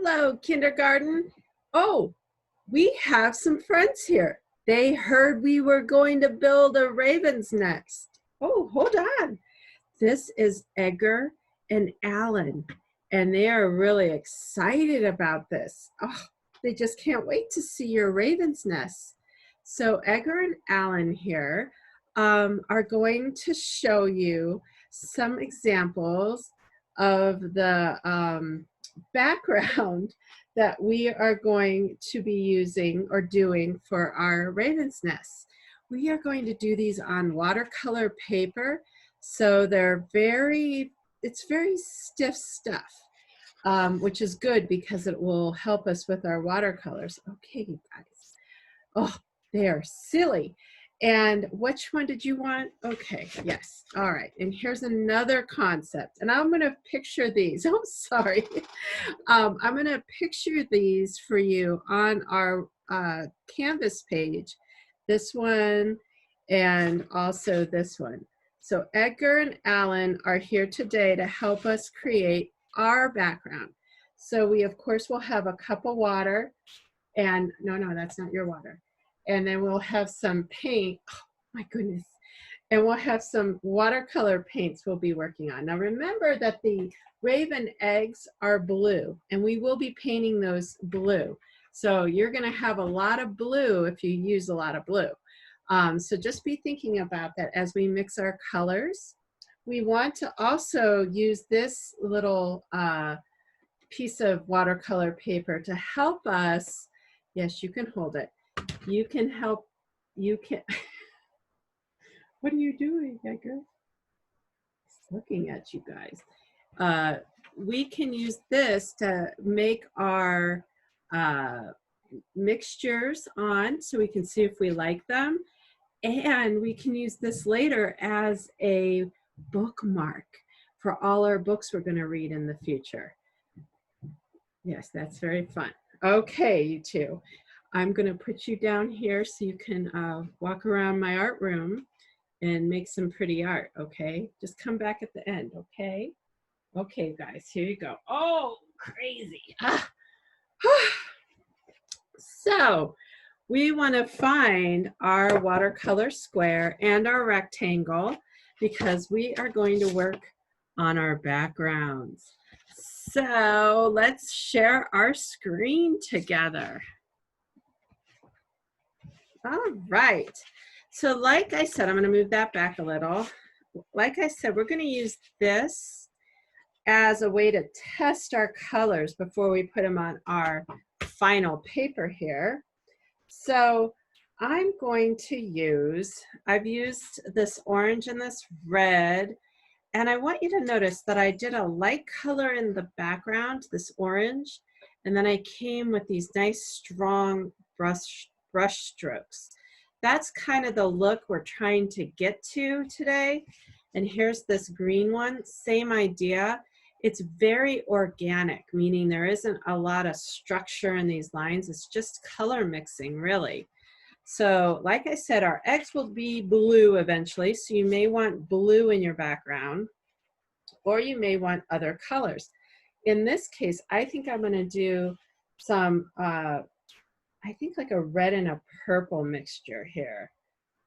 Hello, kindergarten. Oh, we have some friends here. They heard we were going to build a raven's nest. Oh, hold on. This is Edgar and Alan, and they are really excited about this. Oh, they just can't wait to see your raven's nest. So Edgar and Alan here are going to show you some examples of the background that we are going to be using or doing for our raven's nest. We are going to do these on watercolor paper, so it's very stiff stuff, which is good because it will help us with our watercolors. Okay, you guys. Oh, they are silly. And which one did you want? Okay, yes. All right. And here's another concept. And I'm going to picture these. Oh, sorry. I'm going to picture these for you on our Canvas page. This one and also this one. So Edgar and Alan are here today to help us create our background. So we, of course, will have a cup of water. And no, that's not your water. And then we'll have some paint. Oh my goodness. And we'll have some watercolor paints we'll be working on. Now remember that the raven eggs are blue, and we will be painting those blue. So you're going to have a lot of blue if you use a lot of blue. So just be thinking about that as we mix our colors. We want to also use this little piece of watercolor paper to help us. Yes, you can hold it. You can help, what are you doing, Edgar? Just looking at you guys. We can use this to make our mixtures on so we can see if we like them. And we can use this later as a bookmark for all our books we're going to read in the future. Yes, that's very fun. Okay, you two. I'm going to put you down here so you can walk around my art room and make some pretty art, okay? Just come back at the end, okay? Okay, guys, here you go. Oh, crazy. So we want to find our watercolor square and our rectangle because we are going to work on our backgrounds. So let's share our screen together. All right. So like I said, I'm going to move that back a little. Like I said, we're going to use this as a way to test our colors before we put them on our final paper here. So I'm going to use, I've used this orange and this red, and I want you to notice that I did a light color in the background, this orange, and then I came with these nice strong brush strokes. That's kind of the look we're trying to get to today. And here's this green one, same idea. It's very organic, meaning there isn't a lot of structure in these lines. It's just color mixing, really. So like I said, our eggs will be blue eventually, so you may want blue in your background, or you may want other colors. In this case, I think I'm going to do some, I think like a red and a purple mixture here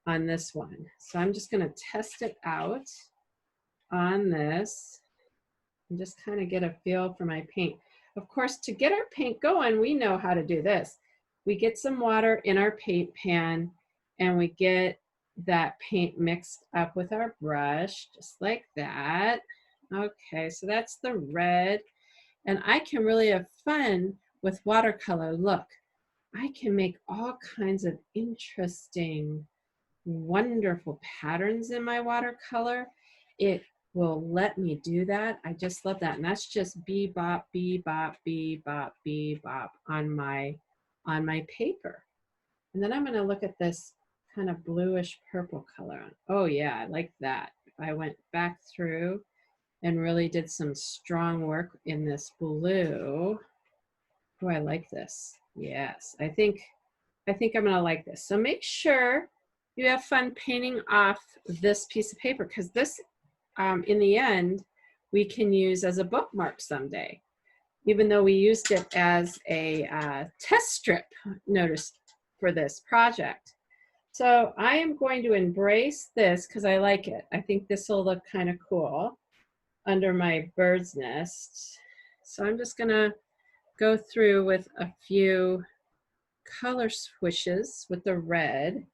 on this one. So I'm just going to test it out on this and just kind of get a feel for my paint. Of course, to get our paint going, we know how to do this. We get some water in our paint pan and we get that paint mixed up with our brush, just like that. Okay, so that's the red. And I can really have fun with watercolor. Look, I can make all kinds of interesting, wonderful patterns in my watercolor. It will let me do that. I just love that. And that's just bebop, bebop, bebop, bebop on my paper. And then I'm going to look at this kind of bluish purple color. Oh yeah, I like that. I went back through and really did some strong work in this blue. Oh, I like this. Yes, I think I'm going to like this. So make sure you have fun painting off this piece of paper, because this, in the end, we can use as a bookmark someday. even though we used it as a test strip, notice, for this project. So I am going to embrace this because I like it. I think this will look kind of cool under my bird's nest. So I'm just gonna go through with a few color swishes with the red.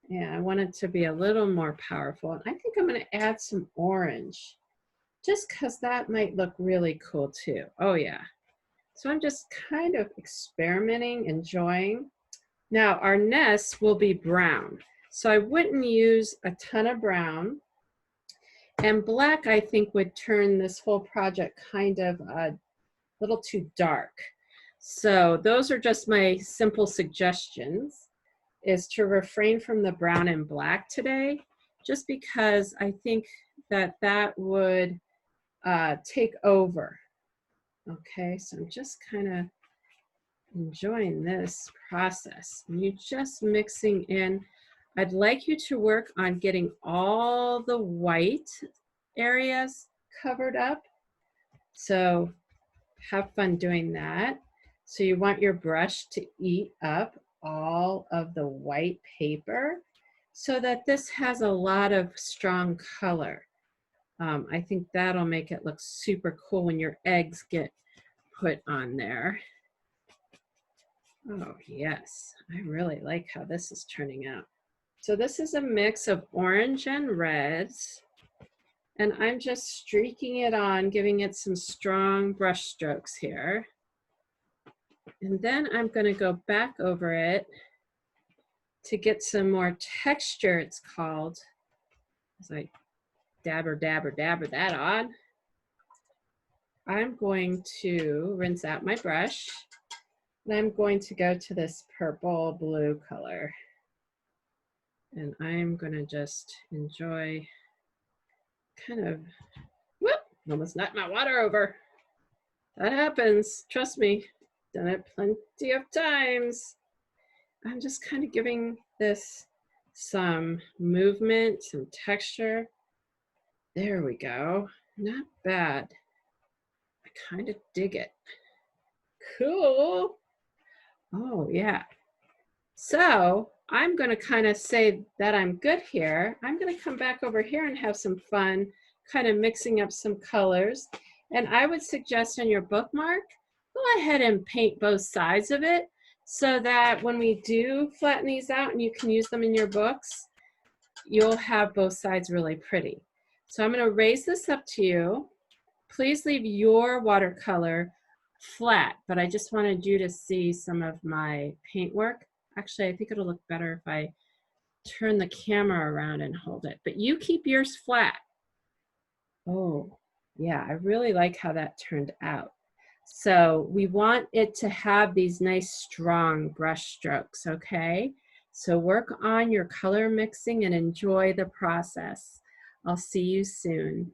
Yeah, I want it to be a little more powerful. And I think I'm gonna add some orange just because that might look really cool too. Oh yeah. So I'm just kind of experimenting, enjoying. Now our nest will be brown. So I wouldn't use a ton of brown. And black, I think, would turn this whole project kind of a little too dark. So those are just my simple suggestions, is to refrain from the brown and black today, just because I think that that would take over. Okay, so I'm just kind of enjoying this process. And you're just mixing in. I'd like you to work on getting all the white areas covered up. So have fun doing that. So you want your brush to eat up all of the white paper so that this has a lot of strong color. I think that'll make it look super cool when your eggs get put on there. Oh yes, I really like how this is turning out. So this is a mix of orange and reds, and I'm just streaking it on, giving it some strong brush strokes here. And then I'm going to go back over it to get some more texture, it's called. As I dabber that on, I'm going to rinse out my brush, and I'm going to go to this purple blue color. And I'm going to just enjoy kind of, whoop, almost knocked my water over. That happens, trust me, done it plenty of times. I'm just kind of giving this some movement, some texture. There we go, not bad. I kind of dig it. Cool. Oh yeah. So I'm going to kind of say that I'm good here. I'm going to come back over here and have some fun, kind of mixing up some colors. And I would suggest on your bookmark, go ahead and paint both sides of it so that when we do flatten these out and you can use them in your books, you'll have both sides really pretty. So I'm going to raise this up to you. Please leave your watercolor flat, but I just wanted you to see some of my paint work. Actually, I think it'll look better if I turn the camera around and hold it, but you keep yours flat. Oh, yeah, I really like how that turned out. So we want it to have these nice strong brush strokes, okay? So work on your color mixing and enjoy the process. I'll see you soon.